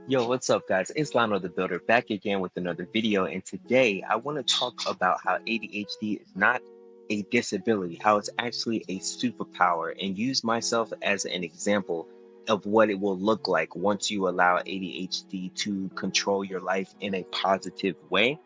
Yo, what's up, guys? It's Lionel the Builder back again with another video. And today I want to talk about how ADHD is not a disability, how it's actually a superpower, and use myself as an example of what it will look like once you allow ADHD to control your life in a positive way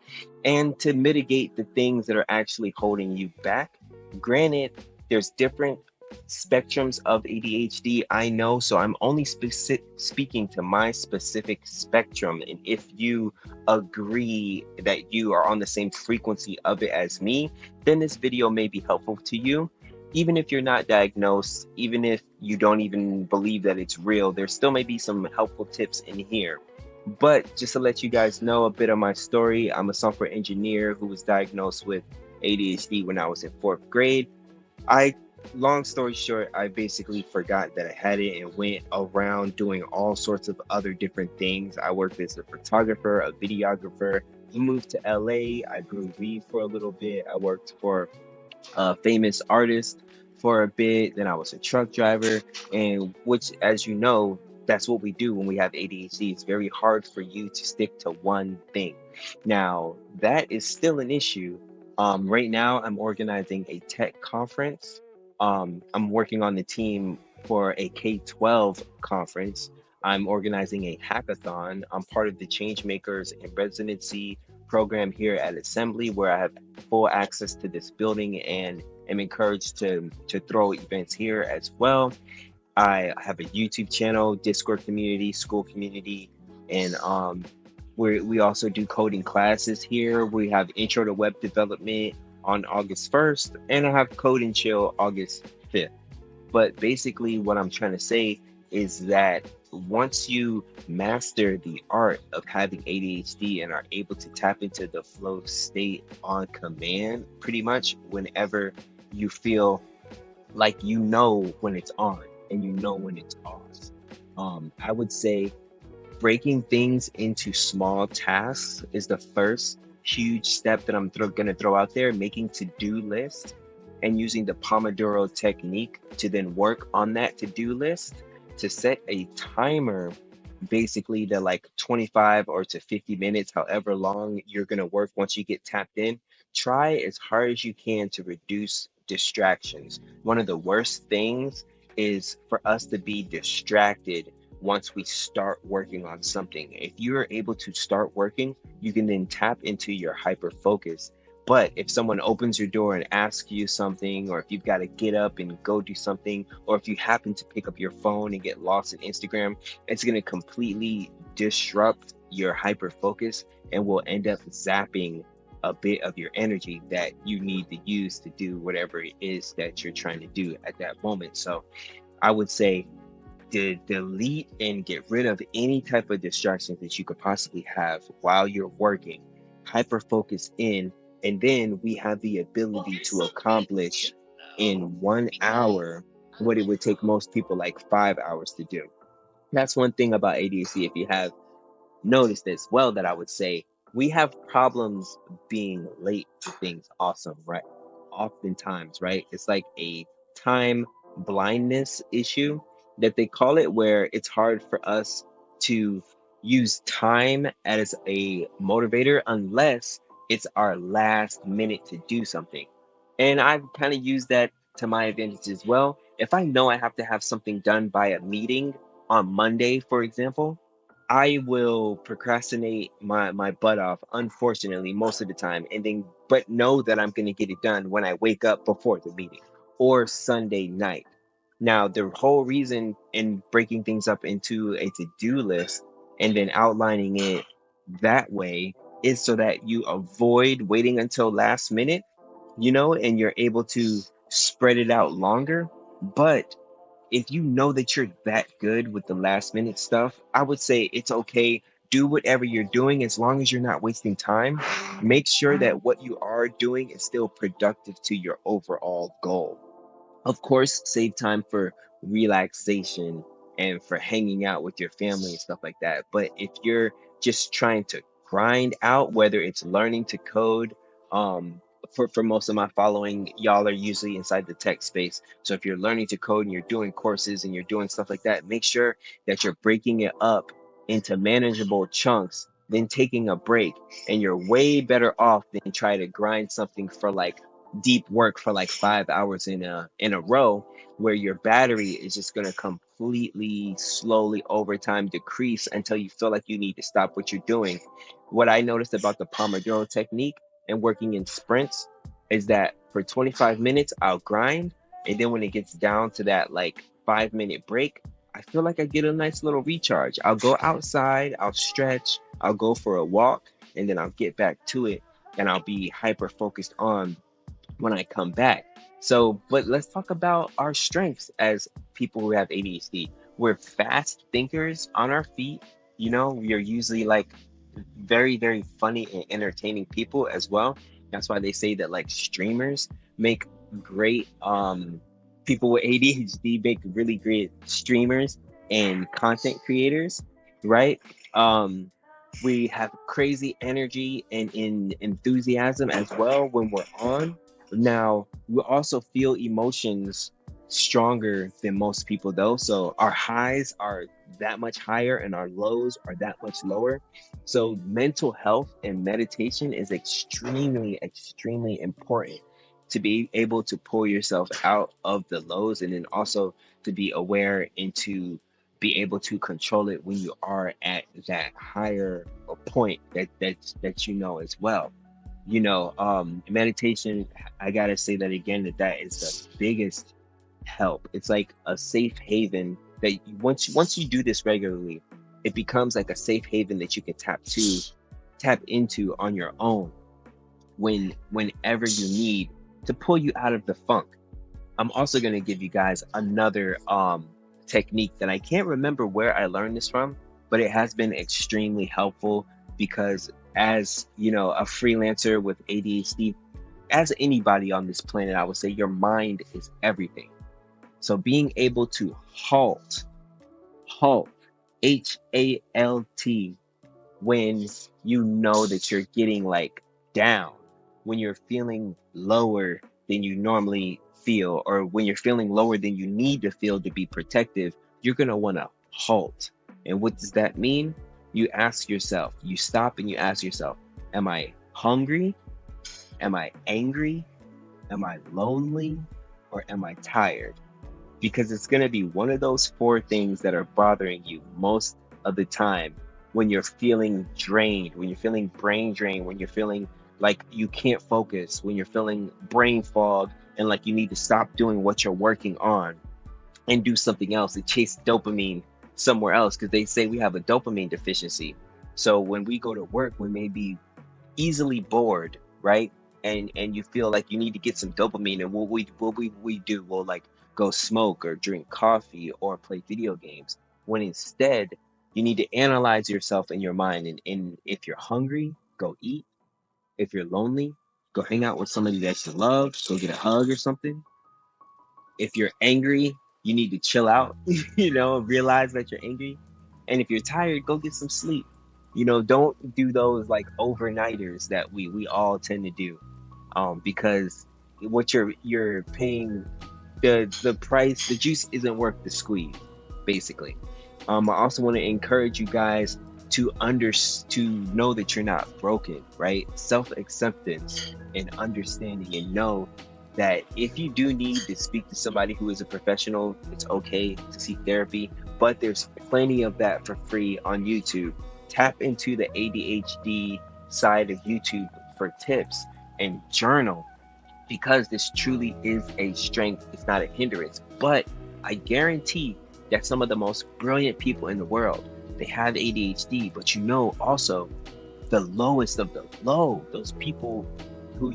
and to mitigate the things that are actually holding you back. Granted, there's different spectrums of ADHD, I know, so I'm only speaking to my specific spectrum. And if you agree that you are on the same frequency of it as me, then this video may be helpful to you. Even if you're not diagnosed, even if you don't even believe that it's real, there still may be some helpful tips in here. But just to let you guys know a bit of my story, I'm a software engineer who was diagnosed with ADHD when I was in fourth grade. I, long story short, I basically forgot that I had it and went around doing all sorts of other different things. I worked as a photographer, a videographer. I moved to LA. I grew weed for a little bit. I worked for a famous artist for a bit. Then I was a truck driver, and which, as you know, that's what we do when we have ADHD. It's very hard for you to stick to one thing. Now, that is still an issue. Right now, I'm organizing a tech conference. I'm working on the team for a K-12 conference. I'm organizing a hackathon. I'm part of the Change Makers in Residency program here at Assembly, where I have full access to this building and am encouraged to throw events here as well. I have a YouTube channel, Discord community, school community, and we also do coding classes here. We have Intro to Web Development on August 1st, and I have Code and Chill August 5th. But basically, what I'm trying to say is that once you master the art of having ADHD and are able to tap into the flow state on command, pretty much whenever you feel like you know when it's on and you know when it's off. I would say breaking things into small tasks is the first huge step that I'm going to throw out there. Making to-do lists and using the Pomodoro technique to then work on that to-do list to set a timer, basically to like 25 or to 50 minutes, however long you're going to work once you get tapped in. Try as hard as you can to reduce distractions. One of the worst things is for us to be distracted once we start working on something. If you're able to start working, you can then tap into your hyper focus. But if someone opens your door and asks you something, or if you've got to get up and go do something, or if you happen to pick up your phone and get lost in Instagram, it's going to completely disrupt your hyper focus and will end up zapping a bit of your energy that you need to use to do whatever it is that you're trying to do at that moment. So I would say to delete and get rid of any type of distractions that you could possibly have while you're working. Hyper focus in, and then we have the ability to accomplish in 1 hour what it would take most people like 5 hours to do. That's one thing about ADHD. If you have noticed as well, that I would say we have problems being late to things. Awesome, right? Oftentimes, right? It's like a time blindness issue that they call it, where it's hard for us to use time as a motivator unless it's our last minute to do something. And I've kind of used that to my advantage as well. If I know I have to have something done by a meeting on Monday, for example, I will procrastinate my butt off, unfortunately, most of the time, and then but know that I'm going to get it done when I wake up before the meeting or Sunday night. Now, the whole reason in breaking things up into a to-do list and then outlining it that way is so that you avoid waiting until last minute, and you're able to spread it out longer. But if you know that you're that good with the last minute stuff, I would say it's okay. Do whatever you're doing as long as you're not wasting time. Make sure that what you are doing is still productive to your overall goal. Of course, save time for relaxation and for hanging out with your family and stuff like that. But if you're just trying to grind out, whether it's learning to code, for most of my following, y'all are usually inside the tech space. So if you're learning to code and you're doing courses and you're doing stuff like that, make sure that you're breaking it up into manageable chunks, then taking a break, and you're way better off than try to grind something for like deep work for like 5 hours in a row, where your battery is just going to completely slowly over time decrease until you feel like you need to stop what you're doing. What I noticed about the Pomodoro technique and working in sprints is that for 25 minutes I'll grind, and then when it gets down to that like 5 minute break, I feel like I get a nice little recharge. I'll go outside, I'll stretch, I'll go for a walk, and then I'll get back to it, and I'll be hyper focused on when I come back. So, but let's talk about our strengths as people who have ADHD. We're fast thinkers on our feet. You know, we are usually like very, very funny and entertaining people as well. That's why they say that like streamers make great people with ADHD make really great streamers and content creators, right? Um we have crazy energy and in enthusiasm as well when we're on. Now, we also feel emotions stronger than most people though. So our highs are that much higher and our lows are that much lower. So mental health and meditation is extremely, extremely important to be able to pull yourself out of the lows, and then also to be aware and to be able to control it when you are at that higher point that you know as well. Meditation, I gotta say that again, that is the biggest help. It's like a safe haven that once you do this regularly, it becomes like a safe haven that you can tap into on your own whenever you need to pull you out of the funk. I'm also going to give you guys another technique that I can't remember where I learned this from, but it has been extremely helpful because as you know, a freelancer with ADHD, as anybody on this planet, I would say your mind is everything. So being able to halt, HALT, when you know that you're getting like down, when you're feeling lower than you normally feel, or when you're feeling lower than you need to feel to be protective, you're going to want to halt. And what does that mean? You ask yourself, you stop and you ask yourself, am I hungry? Am I angry? Am I lonely? Or am I tired? Because it's going to be one of those four things that are bothering you most of the time when you're feeling drained, when you're feeling brain drained, when you're feeling like you can't focus, when you're feeling brain fog and like you need to stop doing what you're working on and do something else and chase dopamine somewhere else, because they say we have a dopamine deficiency. So when we go to work, we may be easily bored, right? And you feel like you need to get some dopamine, and what we do, we'll like go smoke or drink coffee or play video games. When instead you need to analyze yourself in your mind, and if you're hungry, go eat. If you're lonely, go hang out with somebody that you love, go get a hug or something. If you're angry, you need to chill out, realize that you're angry. And if you're tired, go get some sleep. Don't do those like overnighters that we all tend to do. Because what you're paying, the price, the juice isn't worth the squeeze, basically. I also want to encourage you guys to know that you're not broken, right? Self-acceptance and understanding, and know that if you do need to speak to somebody who is a professional, it's okay to seek therapy, but there's plenty of that for free on YouTube. Tap into the ADHD side of YouTube for tips and journal, because this truly is a strength. It's not a hindrance. But I guarantee that some of the most brilliant people in the world, they have ADHD, but also the lowest of the low, those people who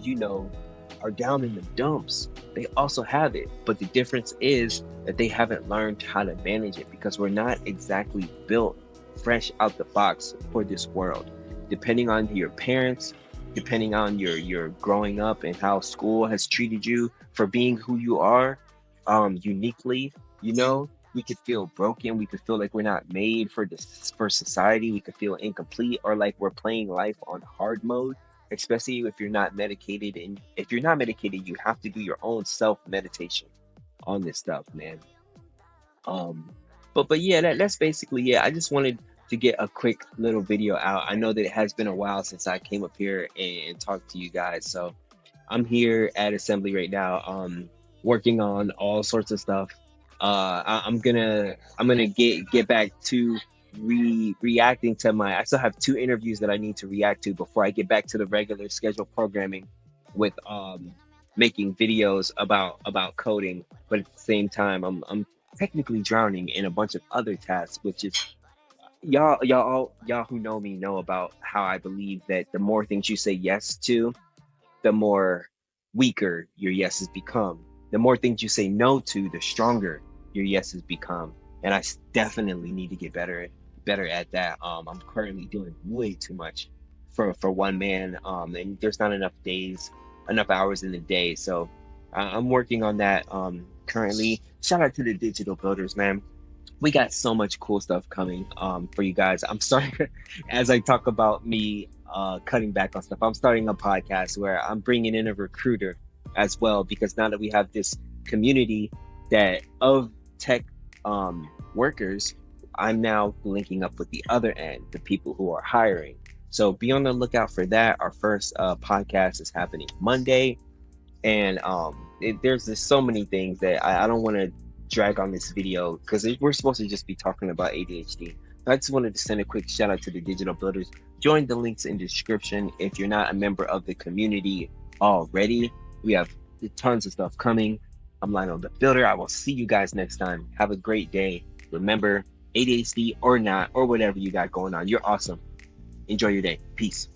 are down in the dumps, they also have it. But the difference is that they haven't learned how to manage it, because we're not exactly built fresh out the box for this world. Depending on your parents, depending on your growing up and how school has treated you for being who you are, uniquely, we could feel broken. We could feel like we're not made for society. We could feel incomplete, or like we're playing life on hard mode, especially if you're not medicated. And if you're not medicated, you have to do your own self meditation on this stuff, man. um but yeah, that's basically it. I just wanted to get a quick little video out. I know that it has been a while since I came up here and talked to you guys. So I'm here at assembly right now, working on all sorts of stuff. I'm gonna get back to reacting to my. I still have 2 interviews that I need to react to before I get back to the regular scheduled programming with making videos about coding. But at the same time, I'm technically drowning in a bunch of other tasks, which is y'all who know me know about how I believe that the more things you say yes to, the more weaker your yeses become. The more things you say no to, the stronger your yeses become. And definitely need to get better at that. I'm currently doing way too much for one man. And there's not enough hours in the day. So I'm working on that currently. Shout out to the digital builders, man. We got so much cool stuff coming for you guys. I'm starting as I talk about me cutting back on stuff. I'm starting a podcast where I'm bringing in a recruiter as well, because now that we have this community that of tech workers, I'm now linking up with the other end, the people who are hiring. So be on the lookout for that. Our first podcast is happening Monday, and there's just so many things that I don't want to drag on this video because we're supposed to just be talking about ADHD. I just wanted to send a quick shout out to the digital builders. Join the links in the description if you're not a member of the community already. We have tons of stuff coming. I'm Lionel the Builder. I will see you guys next time. Have a great day. Remember, ADHD or not, or whatever you got going on, you're awesome. Enjoy your day. Peace.